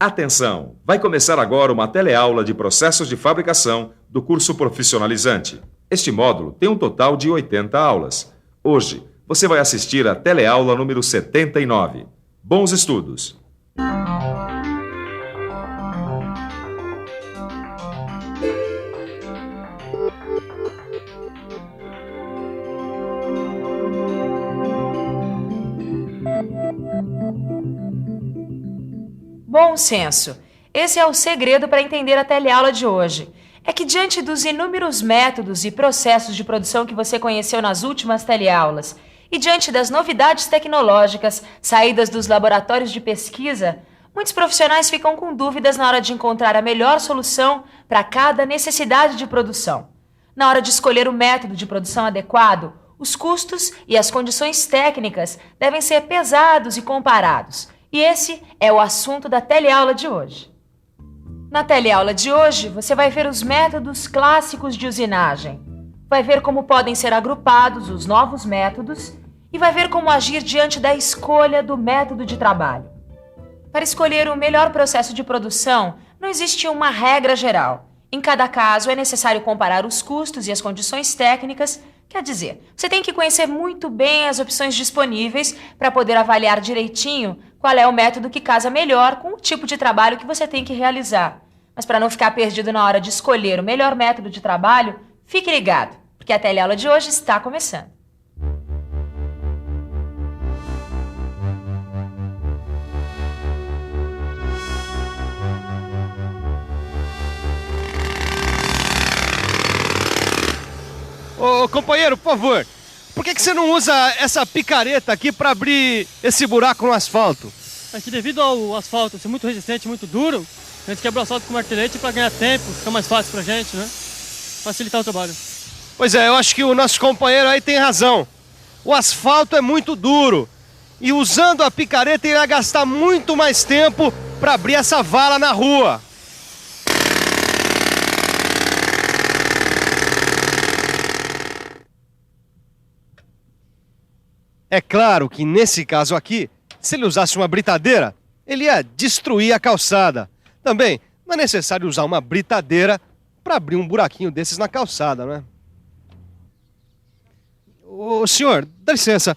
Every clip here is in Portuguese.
Atenção! Vai começar agora uma teleaula de processos de fabricação do curso profissionalizante. Este módulo tem um total de 80 aulas. Hoje, você vai assistir a teleaula número 79. Bons estudos! Bom senso. Esse é o segredo para entender a teleaula de hoje. É que diante dos inúmeros métodos e processos de produção que você conheceu nas últimas teleaulas, e diante das novidades tecnológicas saídas dos laboratórios de pesquisa, muitos profissionais ficam com dúvidas na hora de encontrar a melhor solução para cada necessidade de produção. Na hora de escolher o método de produção adequado, os custos e as condições técnicas devem ser pesados e comparados. E esse é o assunto da teleaula de hoje. Na teleaula de hoje, você vai ver os métodos clássicos de usinagem, vai ver como podem ser agrupados os novos métodos e vai ver como agir diante da escolha do método de trabalho. Para escolher o melhor processo de produção, não existe uma regra geral. Em cada caso, é necessário comparar os custos e as condições técnicas. Quer dizer, você tem que conhecer muito bem as opções disponíveis para poder avaliar direitinho qual é o método que casa melhor com o tipo de trabalho que você tem que realizar. Mas para não ficar perdido na hora de escolher o melhor método de trabalho, fique ligado, porque a teleaula de hoje está começando. Ô, companheiro, por favor, por que você não usa essa picareta aqui para abrir esse buraco no asfalto? É que devido ao asfalto ser muito resistente, muito duro, a gente quebra o asfalto com martelete para ganhar tempo, fica mais fácil pra gente, né? Facilitar o trabalho. Pois é, eu acho que o nosso companheiro aí tem razão. O asfalto é muito duro e usando a picareta ele vai gastar muito mais tempo para abrir essa vala na rua. É claro que nesse caso aqui, se ele usasse uma britadeira, ele ia destruir a calçada. Também não é necessário usar uma britadeira para abrir um buraquinho desses na calçada, não é? Ô senhor, dá licença,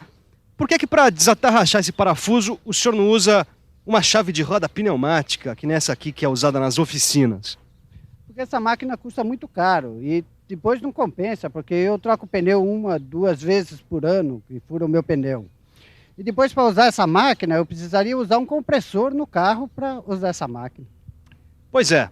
por que para desatarrachar esse parafuso o senhor não usa uma chave de roda pneumática, que nessa aqui que é usada nas oficinas? Porque essa máquina custa muito caro e depois não compensa, porque eu troco o pneu 1, 2 vezes por ano, que fura o meu pneu. E depois, para usar essa máquina, eu precisaria usar um compressor no carro para usar essa máquina. Pois é,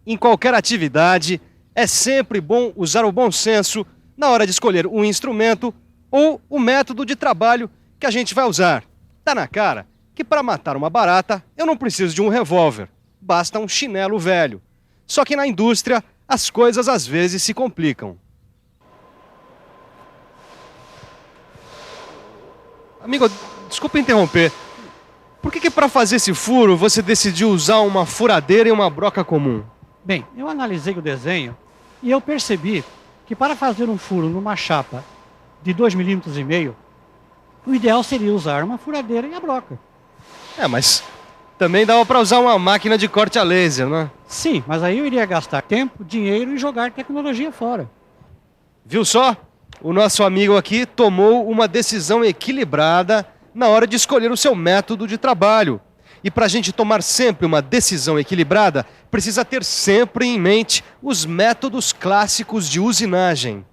em qualquer atividade é sempre bom usar o bom senso na hora de escolher um instrumento ou o método de trabalho que a gente vai usar. Tá na cara que para matar uma barata eu não preciso de um revólver, basta um chinelo velho. Só que na indústria as coisas às vezes se complicam. Amigo, desculpa interromper. Por que para fazer esse furo você decidiu usar uma furadeira e uma broca comum? Bem, eu analisei o desenho e eu percebi que para fazer um furo numa chapa de 2,5 mm, o ideal seria usar uma furadeira e a broca. É, mas também dava para usar uma máquina de corte a laser, né? Sim, mas aí eu iria gastar tempo, dinheiro e jogar tecnologia fora. Viu só? O nosso amigo aqui tomou uma decisão equilibrada na hora de escolher o seu método de trabalho. E para a gente tomar sempre uma decisão equilibrada, precisa ter sempre em mente os métodos clássicos de usinagem.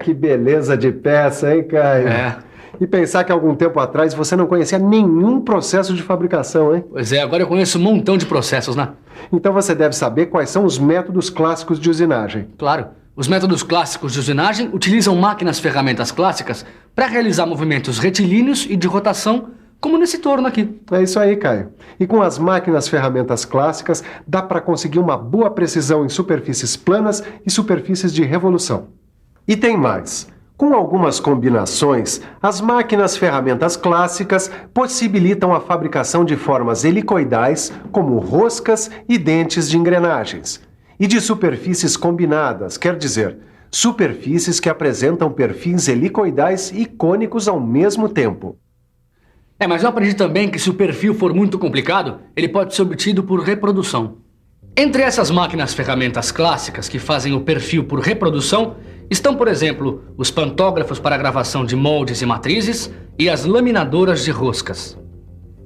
Que beleza de peça, hein, Caio? E pensar que algum tempo atrás você não conhecia nenhum processo de fabricação, hein? Pois é, agora eu conheço um montão de processos, né? Então você deve saber quais são os métodos clássicos de usinagem. Claro. Os métodos clássicos de usinagem utilizam máquinas ferramentas clássicas para realizar movimentos retilíneos e de rotação, como nesse torno aqui. É isso aí, Caio. E com as máquinas ferramentas clássicas, dá para conseguir uma boa precisão em superfícies planas e superfícies de revolução. E tem mais. Com algumas combinações, as máquinas ferramentas clássicas possibilitam a fabricação de formas helicoidais, como roscas e dentes de engrenagens, e de superfícies combinadas, quer dizer, superfícies que apresentam perfis helicoidais e cônicos ao mesmo tempo. Mas eu aprendi também que se o perfil for muito complicado, ele pode ser obtido por reprodução. Entre essas máquinas ferramentas clássicas que fazem o perfil por reprodução, estão, por exemplo, os pantógrafos para gravação de moldes e matrizes e as laminadoras de roscas.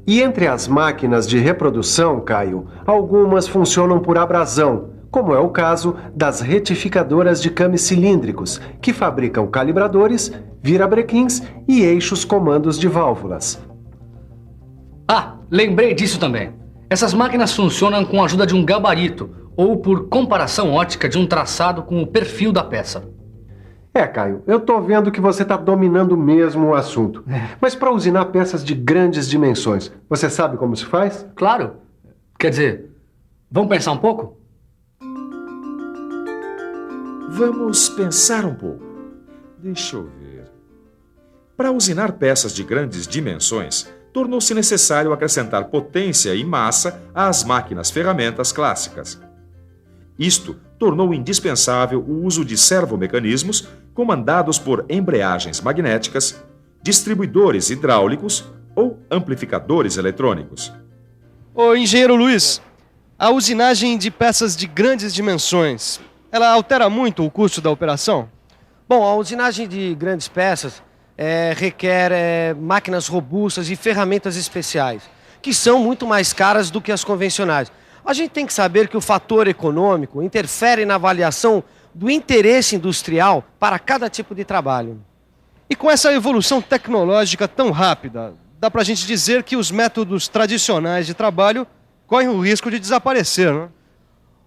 E entre as máquinas de reprodução, Caio, algumas funcionam por abrasão, como é o caso das retificadoras de cames cilíndricos, que fabricam calibradores, virabrequins e eixos comandos de válvulas. Lembrei disso também. Essas máquinas funcionam com a ajuda de um gabarito, ou por comparação ótica de um traçado com o perfil da peça. Caio, eu tô vendo que você tá dominando mesmo o assunto. Mas para usinar peças de grandes dimensões, você sabe como se faz? Claro. Quer dizer, vamos pensar um pouco? Vamos pensar um pouco. Deixa eu ver. Para usinar peças de grandes dimensões, tornou-se necessário acrescentar potência e massa às máquinas ferramentas clássicas. Isto tornou indispensável o uso de servomecanismos comandados por embreagens magnéticas, distribuidores hidráulicos ou amplificadores eletrônicos. Ô, engenheiro Luiz, a usinagem de peças de grandes dimensões, ela altera muito o custo da operação? Bom, a usinagem de grandes peças requer máquinas robustas e ferramentas especiais, que são muito mais caras do que as convencionais. A gente tem que saber que o fator econômico interfere na avaliação do interesse industrial para cada tipo de trabalho. E com essa evolução tecnológica tão rápida, dá pra gente dizer que os métodos tradicionais de trabalho correm o risco de desaparecer, não é?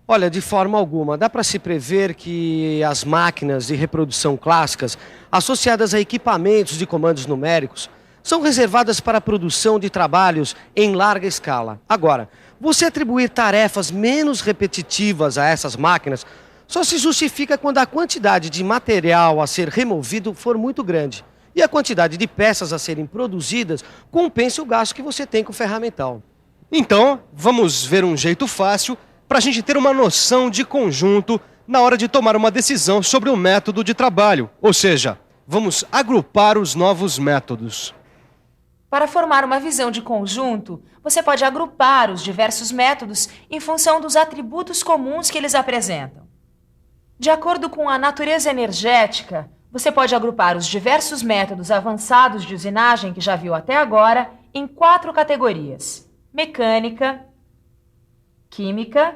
Olha, de forma alguma, dá para se prever que as máquinas de reprodução clássicas, associadas a equipamentos de comandos numéricos, são reservadas para a produção de trabalhos em larga escala. Agora, você atribuir tarefas menos repetitivas a essas máquinas só se justifica quando a quantidade de material a ser removido for muito grande e a quantidade de peças a serem produzidas compense o gasto que você tem com o ferramental. Então, vamos ver um jeito fácil para a gente ter uma noção de conjunto na hora de tomar uma decisão sobre o método de trabalho. Ou seja, vamos agrupar os novos métodos. Para formar uma visão de conjunto, você pode agrupar os diversos métodos em função dos atributos comuns que eles apresentam. De acordo com a natureza energética, você pode agrupar os diversos métodos avançados de usinagem que já viu até agora em 4 categorias: mecânica, química,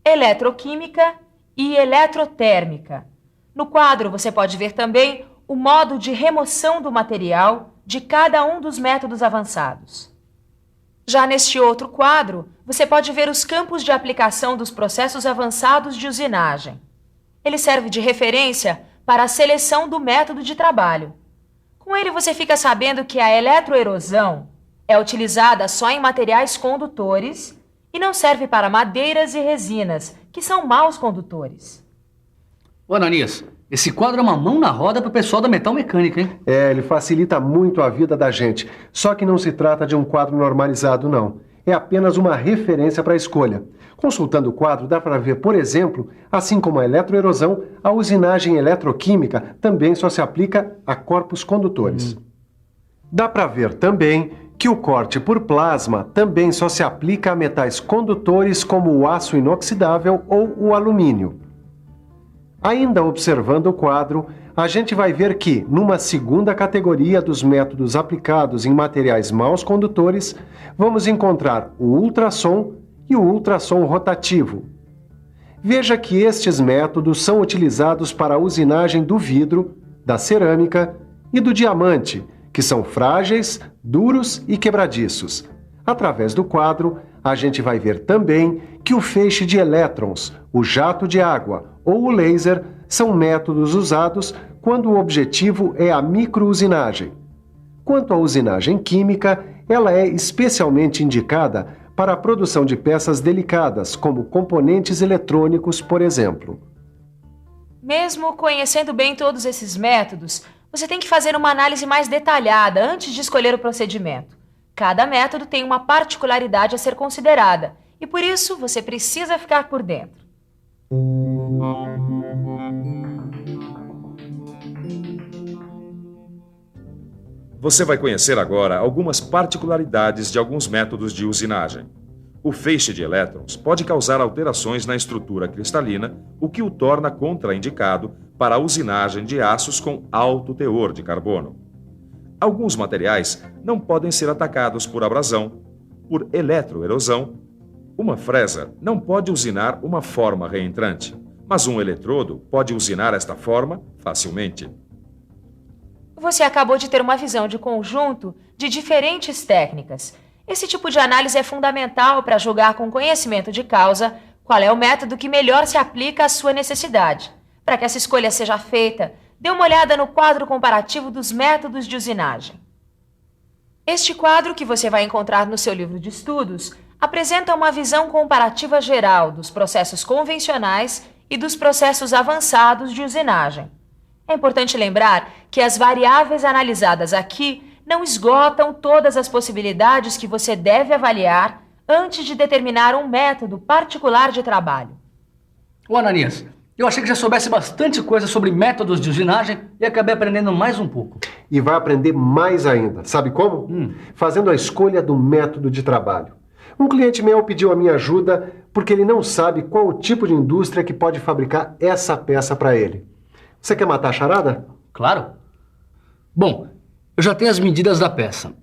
eletroquímica e eletrotérmica. No quadro, você pode ver também o modo de remoção do material de cada um dos métodos avançados. Já neste outro quadro, você pode ver os campos de aplicação dos processos avançados de usinagem. Ele serve de referência para a seleção do método de trabalho. Com ele, você fica sabendo que a eletroerosão é utilizada só em materiais condutores e não serve para madeiras e resinas, que são maus condutores. Ô, Ananias, esse quadro é uma mão na roda pro pessoal da metal mecânica, hein? Ele facilita muito a vida da gente. Só que não se trata de um quadro normalizado, não. É apenas uma referência para a escolha. Consultando o quadro, dá para ver, por exemplo, assim como a eletroerosão, a usinagem eletroquímica também só se aplica a corpos condutores. Dá para ver também que o corte por plasma também só se aplica a metais condutores como o aço inoxidável ou o alumínio. Ainda observando o quadro, a gente vai ver que, numa segunda categoria dos métodos aplicados em materiais maus condutores, vamos encontrar o ultrassom e o ultrassom rotativo. Veja que estes métodos são utilizados para a usinagem do vidro, da cerâmica e do diamante, que são frágeis, duros e quebradiços. Através do quadro, a gente vai ver também que o feixe de elétrons, o jato de água ou o laser são métodos usados quando o objetivo é a microusinagem. Quanto à usinagem química, ela é especialmente indicada para a produção de peças delicadas, como componentes eletrônicos, por exemplo. Mesmo conhecendo bem todos esses métodos, você tem que fazer uma análise mais detalhada antes de escolher o procedimento. Cada método tem uma particularidade a ser considerada e, por isso, você precisa ficar por dentro. Você vai conhecer agora algumas particularidades de alguns métodos de usinagem. O feixe de elétrons pode causar alterações na estrutura cristalina, o que o torna contraindicado para a usinagem de aços com alto teor de carbono. Alguns materiais não podem ser atacados por abrasão, por eletroerosão. Uma fresa não pode usinar uma forma reentrante, mas um eletrodo pode usinar esta forma facilmente. Você acabou de ter uma visão de conjunto de diferentes técnicas. Esse tipo de análise é fundamental para julgar com conhecimento de causa qual é o método que melhor se aplica à sua necessidade. Para que essa escolha seja feita, dê uma olhada no quadro comparativo dos métodos de usinagem. Este quadro, que você vai encontrar no seu livro de estudos, apresenta uma visão comparativa geral dos processos convencionais e dos processos avançados de usinagem. É importante lembrar que as variáveis analisadas aqui não esgotam todas as possibilidades que você deve avaliar antes de determinar um método particular de trabalho. Ô Ananias, eu achei que já soubesse bastante coisa sobre métodos de usinagem e acabei aprendendo mais um pouco. E vai aprender mais ainda. Sabe como? Fazendo a escolha do método de trabalho. Um cliente meu pediu a minha ajuda porque ele não sabe qual o tipo de indústria que pode fabricar essa peça para ele. Você quer matar a charada? Claro. Bom, eu já tenho as medidas da peça.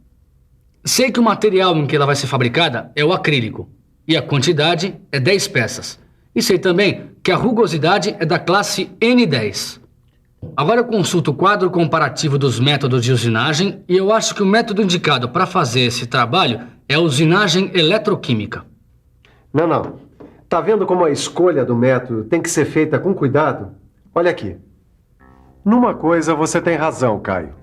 Sei que o material em que ela vai ser fabricada é o acrílico e a quantidade é 10 peças. E sei também que a rugosidade é da classe N10. Agora eu consulto o quadro comparativo dos métodos de usinagem e eu acho que o método indicado para fazer esse trabalho é a usinagem eletroquímica. Não. Tá vendo como a escolha do método tem que ser feita com cuidado? Olha aqui. Numa coisa você tem razão, Caio.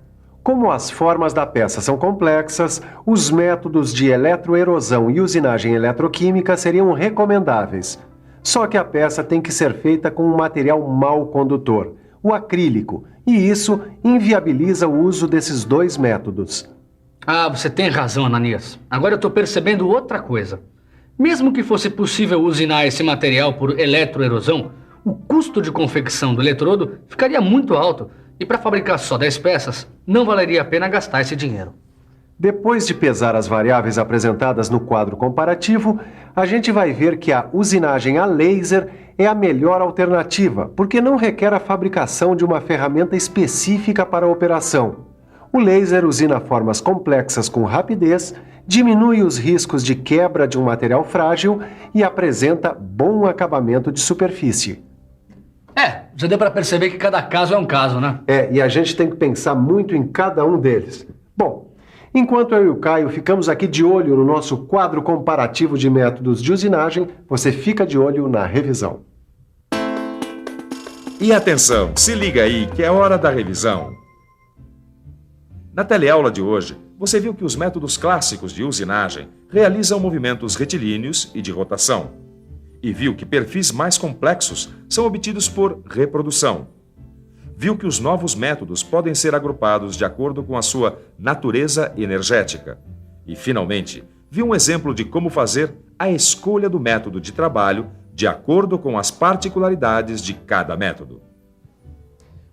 Como as formas da peça são complexas, os métodos de eletroerosão e usinagem eletroquímica seriam recomendáveis. Só que a peça tem que ser feita com um material mau condutor, o acrílico, e isso inviabiliza o uso desses dois métodos. Ah, você tem razão, Ananias. Agora eu estou percebendo outra coisa. Mesmo que fosse possível usinar esse material por eletroerosão, o custo de confecção do eletrodo ficaria muito alto e para fabricar só 10 peças, não valeria a pena gastar esse dinheiro. Depois de pesar as variáveis apresentadas no quadro comparativo, a gente vai ver que a usinagem a laser é a melhor alternativa, porque não requer a fabricação de uma ferramenta específica para a operação. O laser usina formas complexas com rapidez, diminui os riscos de quebra de um material frágil e apresenta bom acabamento de superfície. Já deu para perceber que cada caso é um caso, né? E a gente tem que pensar muito em cada um deles. Bom, enquanto eu e o Caio ficamos aqui de olho no nosso quadro comparativo de métodos de usinagem, você fica de olho na revisão. E atenção, se liga aí que é hora da revisão. Na teleaula de hoje, você viu que os métodos clássicos de usinagem realizam movimentos retilíneos e de rotação. E viu que perfis mais complexos são obtidos por reprodução. Viu que os novos métodos podem ser agrupados de acordo com a sua natureza energética. E, finalmente, viu um exemplo de como fazer a escolha do método de trabalho de acordo com as particularidades de cada método.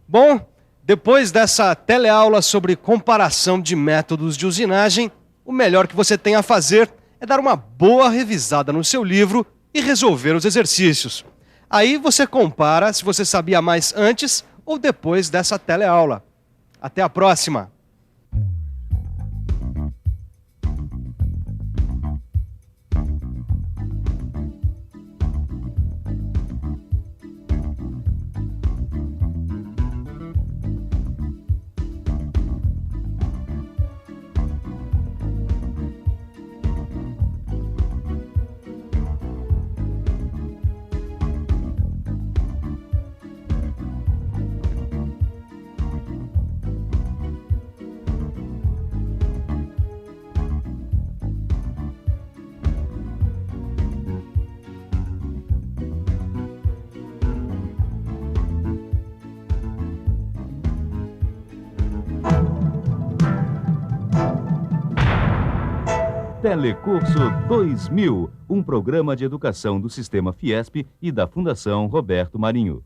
Bom, depois dessa teleaula sobre comparação de métodos de usinagem, o melhor que você tem a fazer é dar uma boa revisada no seu livro e resolver os exercícios. Aí você compara se você sabia mais antes ou depois dessa teleaula. Até a próxima! Telecurso 2000, um programa de educação do Sistema Fiesp e da Fundação Roberto Marinho.